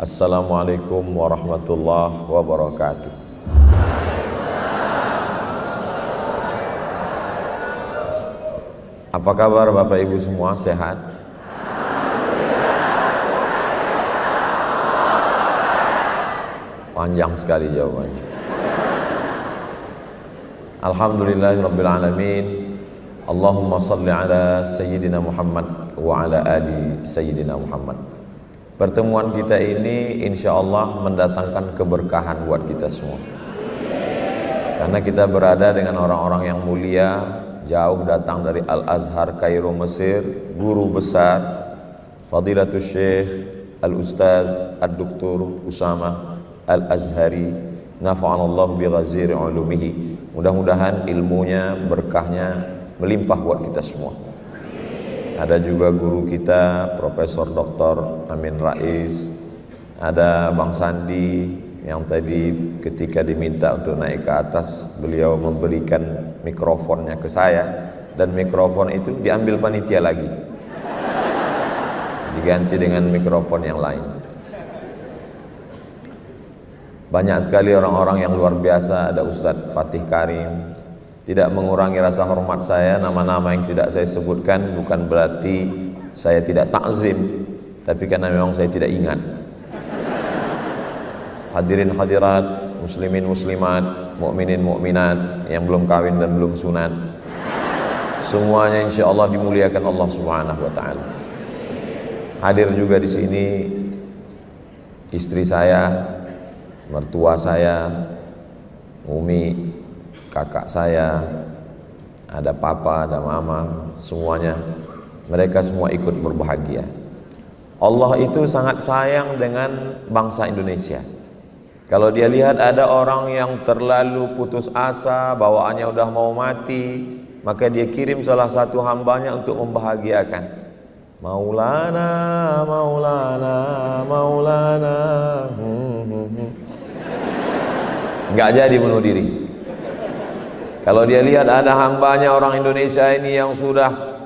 Assalamualaikum warahmatullahi wabarakatuh. Apa kabar Bapak Ibu semua, sehat? Panjang sekali jawabannya. Alhamdulillahirabbil alamin. Allahumma shalli ala sayyidina Muhammad wa ala ali sayyidina Muhammad. Pertemuan kita ini insya Allah mendatangkan keberkahan buat kita semua. Karena kita berada dengan orang-orang yang mulia, jauh datang dari Al-Azhar Kairo Mesir, guru besar Fadilatul Syekh Al-Ustaz Ad-Doktor Usama Al-Azhari, nafa'anallahu bi ghaziri ulumihi. Mudah-mudahan ilmunya, berkahnya melimpah buat kita semua. Ada juga guru kita Profesor Dr. Amin Rais, ada Bang Sandi yang tadi ketika diminta untuk naik ke atas, beliau memberikan mikrofonnya ke saya, dan mikrofon itu diambil panitia lagi, diganti dengan mikrofon yang lain. Banyak sekali orang-orang yang luar biasa. Ada Ustadz Fatih Karim. Tidak mengurangi rasa hormat saya, nama-nama yang tidak saya sebutkan bukan berarti saya tidak takzim, tapi karena memang saya tidak ingat. Hadirin hadirat, muslimin muslimat, mukminin mukminat yang belum kawin dan belum sunat, semuanya insya Allah dimuliakan Allah Subhanahu wa taala. Hadir juga di sini istri saya, mertua saya, Umi, kakak saya, ada papa, ada mama, semuanya mereka semua ikut berbahagia. Allah itu sangat sayang dengan bangsa Indonesia. Kalau dia lihat ada orang yang terlalu putus asa, bawaannya udah mau mati, maka dia kirim salah satu hambanya untuk membahagiakan. Maulana, Maulana, Maulana. Nggak jadi bunuh diri. Kalau dia lihat ada hambanya orang Indonesia ini yang sudah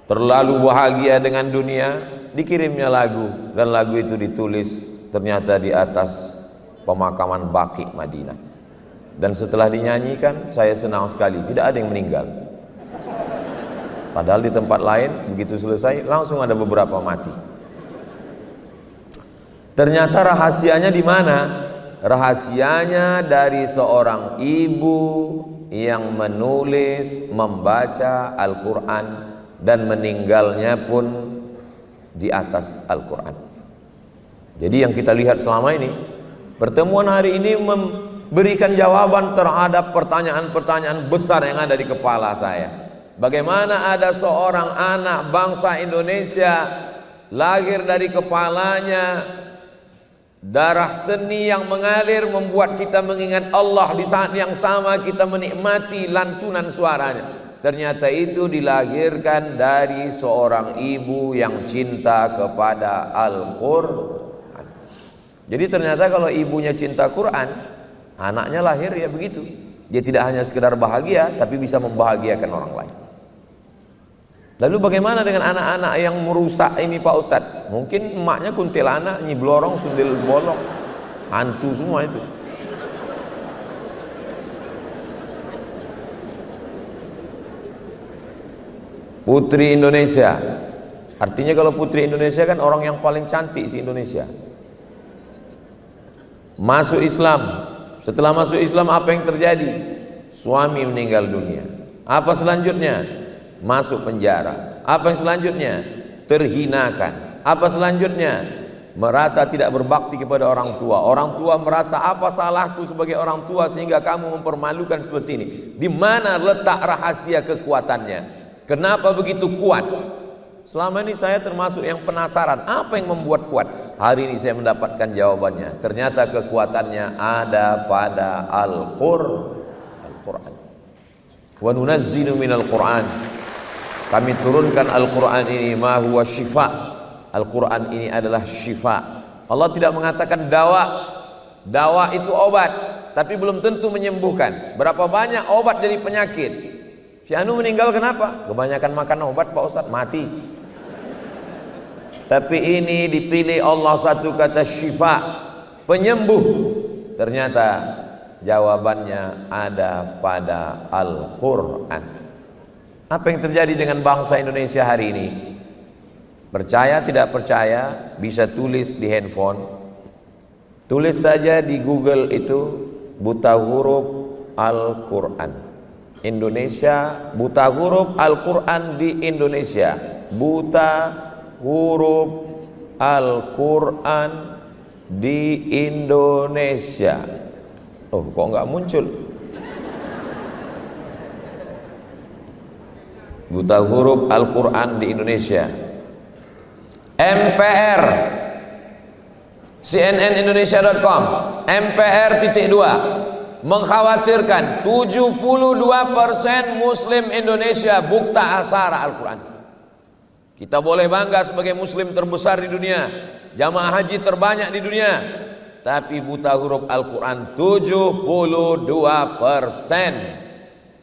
terlalu bahagia dengan dunia, dikirimnya lagu, dan lagu itu ditulis ternyata di atas pemakaman Baqi Madinah. Dan setelah dinyanyikan, saya senang sekali, tidak ada yang meninggal. Padahal di tempat lain begitu selesai langsung ada beberapa mati. Ternyata rahasianya di mana? Rahasianya dari seorang ibu yang menulis, membaca Al-Quran, dan meninggalnya pun di atas Al-Quran. Jadi yang kita lihat selama ini, pertemuan hari ini memberikan jawaban terhadap pertanyaan-pertanyaan besar yang ada di kepala saya. Bagaimana ada seorang anak bangsa Indonesia lahir dari kepalanya darah seni yang mengalir, membuat kita mengingat Allah, di saat yang sama kita menikmati lantunan suaranya. Ternyata itu dilahirkan dari seorang ibu yang cinta kepada Al-Quran. Jadi ternyata kalau ibunya cinta Quran, anaknya lahir ya begitu. Dia tidak hanya sekedar bahagia, tapi bisa membahagiakan orang lain. Lalu bagaimana dengan anak-anak yang merusak ini Pak Ustadz? Mungkin emaknya kuntilanak, Nyi Blorong, Sundel Bolong, hantu semua itu. Putri Indonesia, artinya kalau putri Indonesia kan orang yang paling cantik si Indonesia. Masuk Islam, setelah masuk Islam apa yang terjadi? Suami meninggal dunia. Apa selanjutnya? Masuk penjara. Apa yang selanjutnya? Terhinakan. Apa selanjutnya? Merasa tidak berbakti kepada orang tua. Orang tua merasa, apa salahku sebagai orang tua sehingga kamu mempermalukan seperti ini? Di mana letak rahasia kekuatannya? Kenapa begitu kuat? Selama ini saya termasuk yang penasaran, apa yang membuat kuat? Hari ini saya mendapatkan jawabannya. Ternyata kekuatannya ada pada Al-Quran. Wa nunazzilu minal Quran. Kami turunkan Al-Quran ini ma huwa syifa. Al-Quran ini adalah syifa. Allah tidak mengatakan dawa. Dawa itu obat, tapi belum tentu menyembuhkan. Berapa banyak obat dari penyakit? Si Anu meninggal kenapa? Kebanyakan makan obat Pak Ustadz, mati. Tapi ini dipilih Allah satu kata syifa, penyembuh. Ternyata jawabannya ada pada Al-Quran. Apa yang terjadi dengan bangsa Indonesia hari ini? Percaya tidak percaya, bisa tulis di handphone. Tulis saja di Google itu buta huruf Al-Quran Indonesia, buta huruf Al-Quran di Indonesia, buta huruf Al-Quran di Indonesia. Oh, kok nggak muncul? Buta huruf Al-Quran di Indonesia. MPR, cnnindonesia.com, MPR.2 mengkhawatirkan 72% Muslim Indonesia buta asara Al-Quran. Kita boleh bangga sebagai Muslim terbesar di dunia, jamaah haji terbanyak di dunia, tapi buta huruf Al-Quran 72%.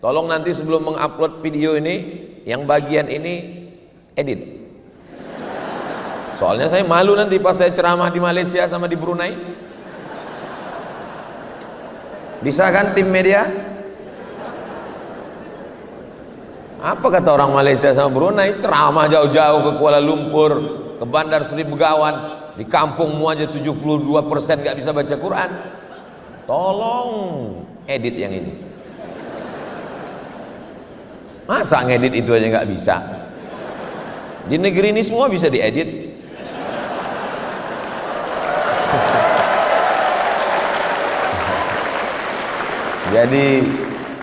Tolong nanti sebelum mengupload video ini, yang bagian ini edit. Soalnya saya malu nanti pas saya ceramah di Malaysia sama di Brunei. Bisa kan tim media? Apa kata orang Malaysia sama Brunei? Ceramah jauh-jauh ke Kuala Lumpur, ke Bandar Seri Begawan, di kampungmu aja 72% gak bisa baca Quran. Tolong edit yang ini. Masa ngedit itu aja gak bisa? Di negeri ini semua bisa diedit. Jadi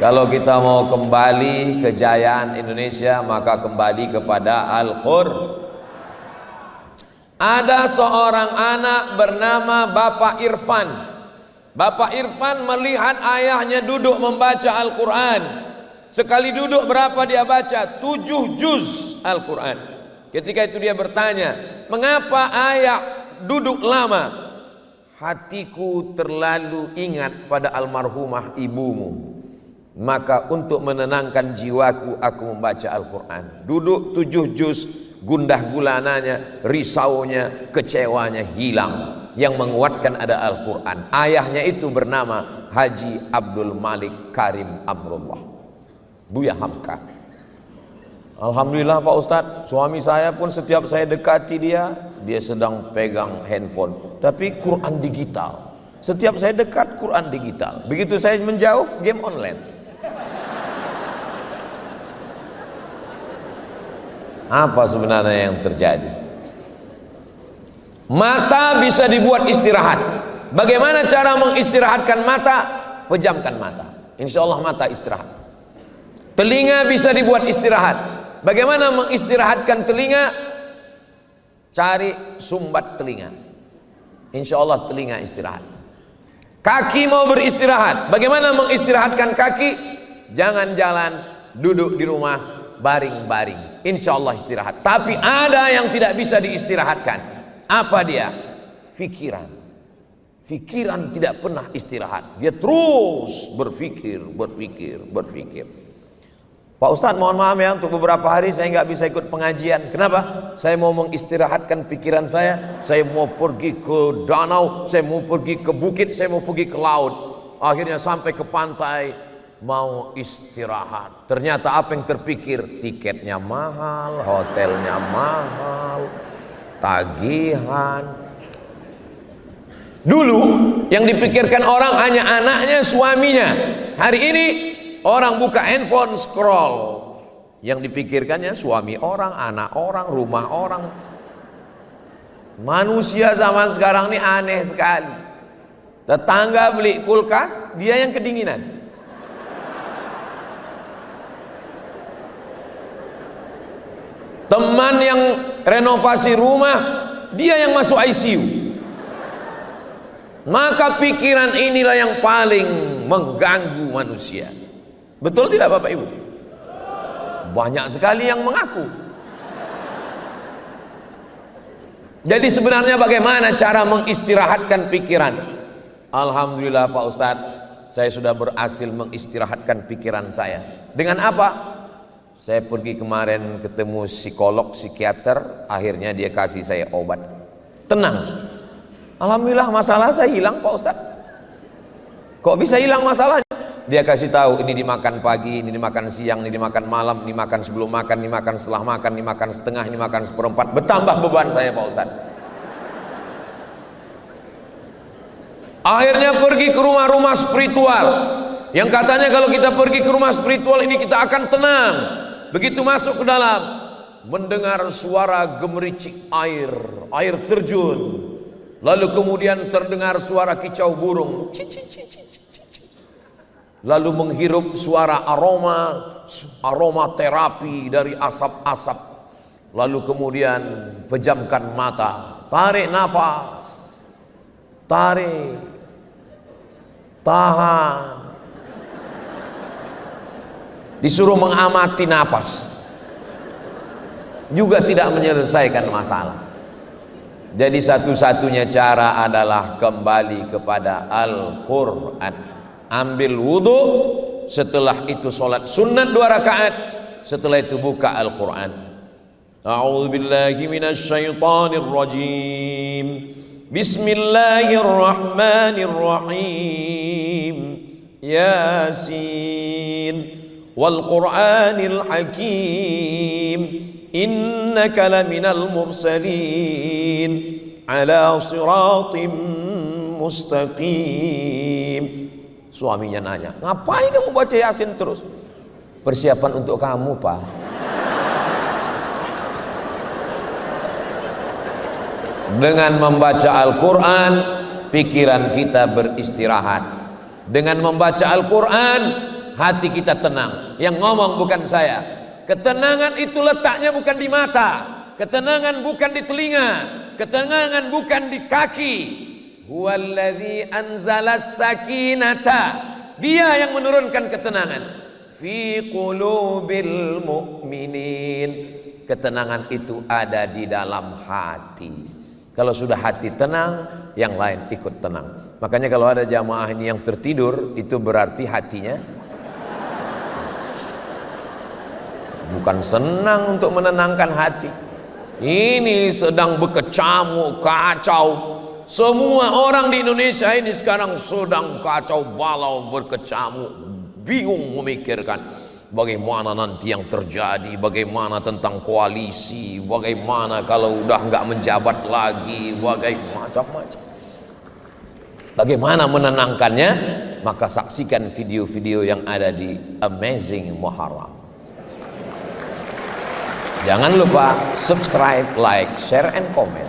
kalau kita mau kembali kejayaan Indonesia, maka kembali kepada Al-Qur'an. Ada seorang anak bernama Bapak Irfan. Bapak Irfan melihat ayahnya duduk membaca Al-Quran. Sekali duduk berapa dia baca? 7 juz Al-Quran. Ketika itu dia bertanya, mengapa ayah duduk lama? Hatiku terlalu ingat pada almarhumah ibumu, maka untuk menenangkan jiwaku aku membaca Al-Quran. Duduk 7 juz, gundah gulananya, risaunya, kecewanya hilang. Yang menguatkan ada Al-Quran. Ayahnya itu bernama Haji Abdul Malik Karim Amrullah, Buya Hamka. Alhamdulillah Pak Ustadz, suami saya pun setiap saya dekati dia sedang pegang handphone, tapi Quran digital. Setiap saya dekat, Quran digital. Begitu saya menjauh, game online. Apa sebenarnya yang terjadi? Mata bisa dibuat istirahat. Bagaimana cara mengistirahatkan mata? Pejamkan mata, insya Allah mata istirahat. Telinga bisa dibuat istirahat. Bagaimana mengistirahatkan telinga? Cari sumbat telinga, insya Allah telinga istirahat. Kaki mau beristirahat, bagaimana mengistirahatkan kaki? Jangan jalan, duduk di rumah, baring-baring, insya Allah istirahat. Tapi ada yang tidak bisa diistirahatkan. Apa dia? Pikiran. Pikiran tidak pernah istirahat, dia terus berpikir. Pak Ustadz, mohon maaf ya, untuk beberapa hari saya nggak bisa ikut pengajian. Kenapa? Saya mau mengistirahatkan pikiran saya. Saya mau pergi ke danau, saya mau pergi ke bukit, saya mau pergi ke laut. Akhirnya sampai ke pantai, mau istirahat. Ternyata apa yang terpikir? Tiketnya mahal, hotelnya mahal, tagihan. Dulu yang dipikirkan orang hanya anaknya, suaminya. Hari ini orang buka handphone, scroll. Yang dipikirkannya suami orang, anak orang, rumah orang. Manusia zaman sekarang ini aneh sekali. Tetangga beli kulkas, dia yang kedinginan. Teman yang renovasi rumah, dia yang masuk ICU. Maka pikiran inilah yang paling mengganggu manusia. Betul tidak Bapak Ibu? Banyak sekali yang mengaku. Jadi sebenarnya bagaimana cara mengistirahatkan pikiran? Alhamdulillah Pak Ustadz, saya sudah berhasil mengistirahatkan pikiran saya. Dengan apa? Saya pergi kemarin ketemu psikolog, psikiater, akhirnya dia kasih saya obat. Tenang. Alhamdulillah masalah saya hilang Pak Ustadz. Kok bisa hilang masalahnya? Dia kasih tahu, ini dimakan pagi, ini dimakan siang, ini dimakan malam, ini makan sebelum makan, ini makan setelah makan, ini makan setengah, ini makan seperempat. Bertambah beban saya Pak Ustadz. Akhirnya pergi ke rumah-rumah spiritual, yang katanya kalau kita pergi ke rumah spiritual ini kita akan tenang. Begitu masuk ke dalam, mendengar suara gemericik air terjun, lalu kemudian terdengar suara kicau burung, lalu menghirup suara aroma terapi dari asap-asap, lalu kemudian pejamkan mata, tarik nafas, tarik, tahan, disuruh mengamati napas, juga tidak menyelesaikan masalah. Jadi satu-satunya cara adalah kembali kepada Al-Quran. Ambil wudhu, setelah itu sholat sunat 2 rakaat, setelah itu buka Al-Quran. A'udzubillahi minasyaitonir rajim. Bismillahirrahmanirrahim. Yasin wal Qur'anil Hakim, innaka laminal mursalin ala siratim mustaqim. Suaminya nanya, ngapain kamu baca Yasin terus? Persiapan untuk kamu, Pak. Dengan membaca Al-Quran, pikiran kita beristirahat. Dengan membaca Al-Quran, hati kita tenang. Yang ngomong bukan saya. Ketenangan itu letaknya bukan di mata, ketenangan bukan di telinga, ketenangan bukan di kaki. Huwallazi anzalas sakinata, dia yang menurunkan ketenangan fi qulubil mu'minin. Ketenangan itu ada di dalam hati. Kalau sudah hati tenang, yang lain ikut tenang. Makanya kalau ada jamaah ini yang tertidur, itu berarti hatinya bukan senang untuk menenangkan hati. Ini sedang berkecamuk, kacau. Semua orang di Indonesia ini sekarang sedang kacau balau, berkecamuk, bingung memikirkan bagaimana nanti yang terjadi, bagaimana tentang koalisi, bagaimana kalau udah nggak menjabat lagi, macam-macam. Bagaimana menenangkannya? Maka saksikan video-video yang ada di Amazing Muharram. Jangan lupa subscribe, like, share, and comment.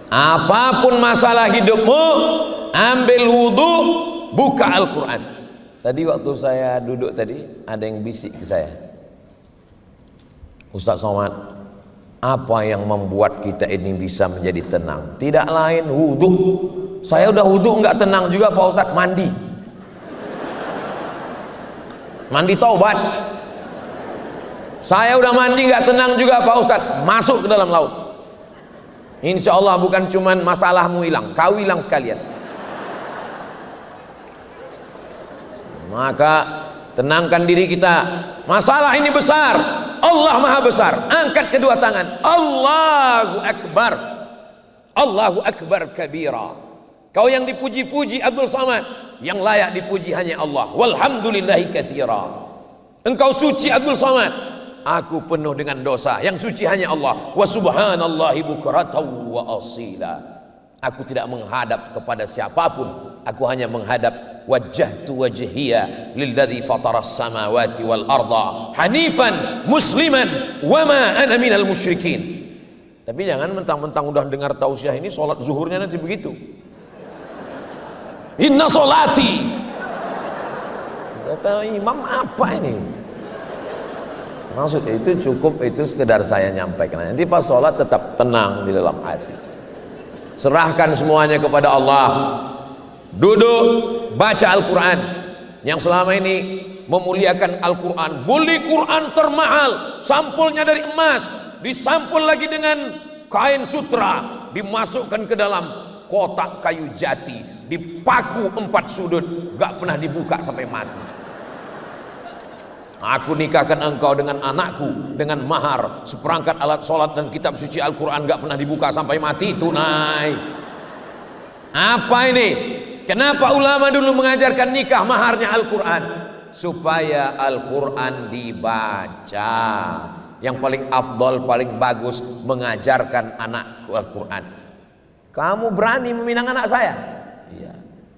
Apapun masalah hidupmu, ambil wudhu, buka Al-Quran. Tadi waktu saya duduk tadi, ada yang bisik ke saya, Ustaz Somad, apa yang membuat kita ini bisa menjadi tenang? Tidak lain wudhu. Saya udah wudhu nggak tenang juga Pak Ustaz, mandi taubat. Saya udah mandi nggak tenang juga Pak Ustaz, masuk ke dalam laut. Insya Allah bukan cuman masalahmu hilang, kau hilang sekalian. Maka tenangkan diri kita. Masalah ini besar, Allah maha besar. Angkat kedua tangan, Allahu Akbar, Allahu Akbar kabira. Kau yang dipuji-puji Abdul Samad, yang layak dipuji hanya Allah. Walhamdulillahi katsira. Engkau suci Abdul Samad, aku penuh dengan dosa, yang suci hanya Allah. Wa subhanallahi bukratan wa asila. Aku tidak menghadap kepada siapapun, aku hanya menghadap wajjahtu wajhiya lilladzi fataras samawati wal arda hanifan musliman wa ma ana minal musyrikin. Tapi jangan mentang-mentang udah dengar tausiah ini sholat zuhurnya nanti begitu. Inna sholati. Kata imam apa ini? Maksudnya itu cukup, itu sekedar saya nyampaikan. Nanti pas sholat tetap tenang di dalam hati. Serahkan semuanya kepada Allah. Duduk, baca Al-Quran. Yang selama ini memuliakan Al-Quran. Beli Quran termahal, sampulnya dari emas, disampul lagi dengan kain sutra, dimasukkan ke dalam kotak kayu jati, dipaku 4 sudut, gak pernah dibuka sampai mati. Aku nikahkan engkau dengan anakku dengan mahar seperangkat alat sholat dan kitab suci Al-Quran gak pernah dibuka sampai mati tunai. Apa ini? Kenapa ulama dulu mengajarkan nikah maharnya Al-Quran? Supaya Al-Quran dibaca. Yang paling afdol, paling bagus mengajarkan anak Al-Quran. Kamu berani meminang anak saya? Iya.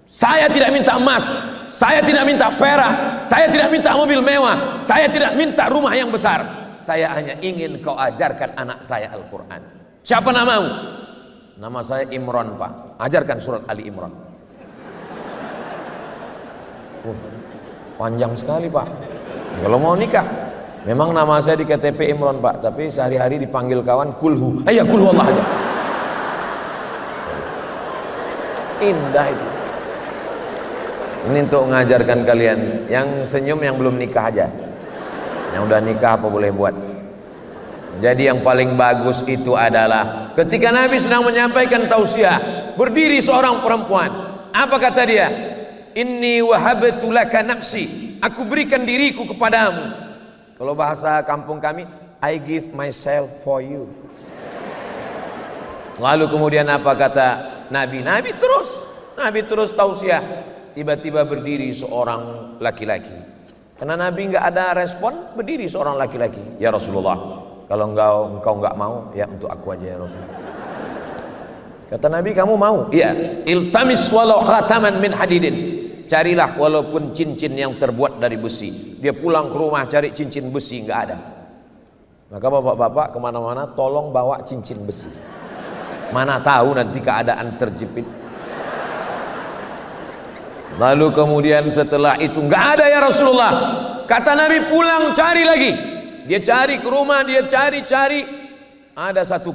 Saya tidak minta emas, saya tidak minta perak, saya tidak minta mobil mewah, saya tidak minta rumah yang besar. Saya hanya ingin kau ajarkan anak saya Al-Quran. Siapa namamu? Nama saya Imran, Pak. Ajarkan surat Ali Imran. Panjang sekali, Pak. Kalau mau nikah, memang nama saya di KTP Imran, Pak, tapi sehari-hari dipanggil kawan Kulhu. Ayo Kulhu Allah aja. Indah itu. Ini untuk mengajarkan kalian. Yang senyum yang belum nikah aja. Yang udah nikah apa boleh buat. Jadi yang paling bagus itu adalah ketika Nabi sedang menyampaikan tausiah, berdiri seorang perempuan. Apa kata dia? Inni wahabtu laka nafsi. Aku berikan diriku kepadamu. Kalau bahasa kampung kami, I give myself for you. Lalu kemudian apa kata Nabi? Nabi terus tausiah. Tiba-tiba berdiri seorang laki-laki. Karena Nabi nggak ada respon, berdiri seorang laki-laki. Ya Rasulullah, kalau engkau nggak mau, ya untuk aku aja ya Rasulullah. Kata Nabi, kamu mau? Iya. Iltamis walau khataman min hadidin. Carilah walaupun cincin yang terbuat dari besi. Dia pulang ke rumah cari cincin besi, nggak ada. Maka bapak-bapak kemana-mana tolong bawa cincin besi. Mana tahu nanti keadaan terjepit. Lalu kemudian setelah itu nggak ada ya Rasulullah. Kata Nabi, pulang cari lagi. Dia cari ke rumah, dia cari. Ada satu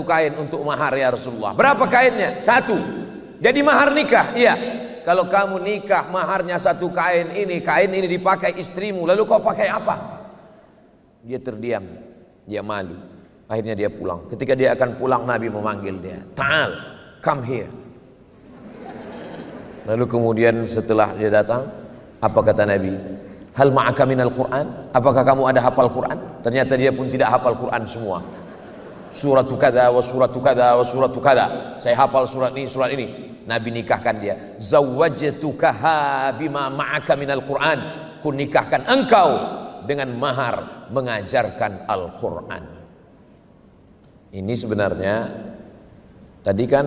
kain untuk mahar ya Rasulullah. Berapa kainnya? Satu. Jadi mahar nikah. Iya. Kalau kamu nikah maharnya satu kain ini dipakai istrimu, lalu kau pakai apa? Dia terdiam, dia malu. Akhirnya dia pulang. Ketika dia akan pulang, Nabi memanggil dia. Ta'al, come here. Lalu kemudian setelah dia datang, apa kata Nabi? Hal ma'aka minal Qur'an? Apakah kamu ada hafal Qur'an? Ternyata dia pun tidak hafal Qur'an semua. Suratu kada wa suratu kada wa suratu kada. Saya hafal surat ini. Nabi nikahkan dia. Zawwajtukaha bima ma'aka minal Qur'an. Ku nikahkan engkau dengan mahar mengajarkan Al-Qur'an. Ini sebenarnya tadi kan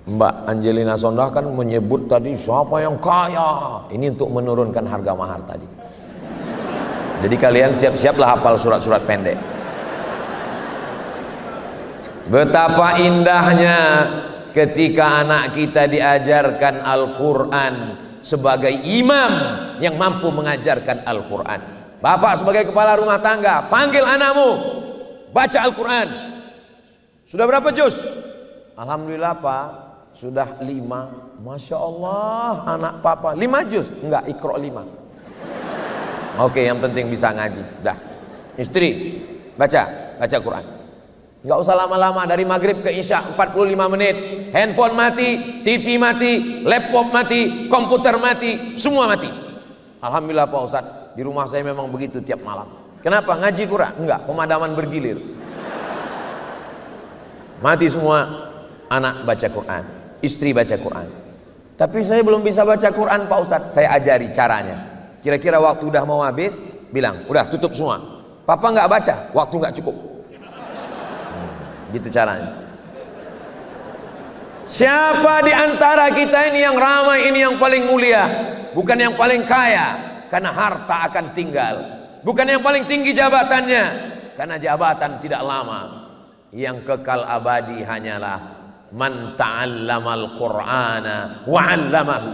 Mbak Angelina Sondah kan menyebut tadi siapa yang kaya. Ini untuk menurunkan harga mahar tadi. Jadi kalian siap-siaplah hafal surat-surat pendek. Betapa indahnya ketika anak kita diajarkan Al-Quran sebagai imam yang mampu mengajarkan Al-Quran. Bapak sebagai kepala rumah tangga, panggil anakmu, baca Al-Quran. Sudah berapa juz? Alhamdulillah Pak, sudah 5. Masya Allah, anak papa 5 juz? Enggak, Iqra 5. Oke, yang penting bisa ngaji. Dah. Istri, baca Quran. Enggak usah lama-lama, dari maghrib ke isya 45 menit. Handphone mati, TV mati, laptop mati, komputer mati, semua mati. Alhamdulillah Pak Ustadz, di rumah saya memang begitu tiap malam. Kenapa? Ngaji Quran? Enggak, pemadaman bergilir. Mati semua anak baca Quran, istri baca Quran. Tapi saya belum bisa baca Quran Pak Ustadz. Saya ajari caranya. Kira-kira waktu udah mau habis, bilang, udah tutup semua. Papa nggak baca, waktu nggak cukup. Gitu caranya. Siapa di antara kita ini yang ramai, ini yang paling mulia, bukan yang paling kaya, karena harta akan tinggal. Bukan yang paling tinggi jabatannya, karena jabatan tidak lama. Yang kekal abadi hanyalah man ta'allamal Qur'ana wa 'allamahu,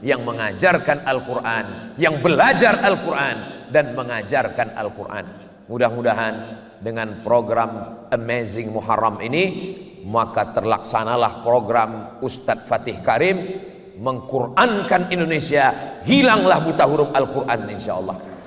yang mengajarkan Al-Qur'an, yang belajar Al-Qur'an dan mengajarkan Al-Qur'an. Mudah-mudahan dengan program Amazing Muharram ini, maka terlaksanalah program Ustadz Fatih Karim mengqurankan Indonesia, hilanglah buta huruf Al-Qur'an insyaallah.